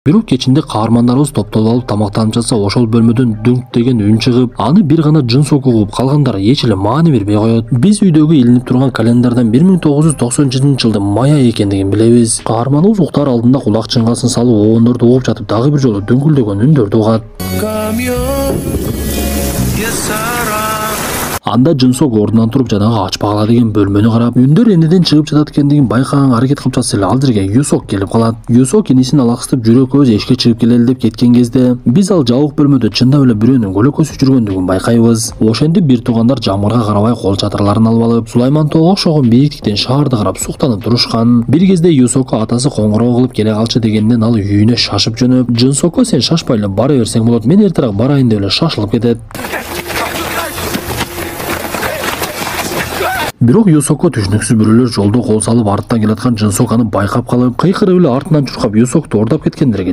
Бирок кечинде каармандарыбыз топтолуп алып тамактанып жатса, ошол бөлмөдөн дүңк деген үн чыгып, аны бир гана Жунсоку угуп, калгандары эч эле маани бербей коет. Биз үйдөгү илинип турган календардан 1997-жылдын мая экендигин билебиз. Каарманыбыз уктар алдында кулак чыңгасын салып, обондорду угуп жатып, дагы бир жолу дүңкүлдөгөн үндөрдү угат. Анда Жунсок ордунан туруп жанагы ачпагала деген бөлмөнү карап, үндөр энеден чыгып жатат экендигин байкаган аракет кылып жатса эле ал жерге Юсок келип калат. Юсок инисин алаксытып жүрөкөбүз эшикке чыгып келели деп кеткен кезде, биз ал жабык бөлмөдө чындап эле бирөөнүн көлөкөсү жүргөндүгүн байкайбыз. Ошентип бир туугандар жамырга карабай кол чатырларын алып алып, Сулайман тоого окшогон бийиктиктен шаарды карап суктанып турушкан. Бир кезде Юсокко атасы коңгуроо кылып келе калчы дегенден ал үйүнө шашып жөнөп, Жунсокко сен шашпай эле бара берсең болот, мен эртерээк барайын деп эле шашылып кетет. Бирок Юсокко түшүнүксүз бирөөлөр жолдо кол салып арттан келаткан Жунсок аны байкап калып, кыйкырып эле артынан чуркап Юсокту ордап кеткендерге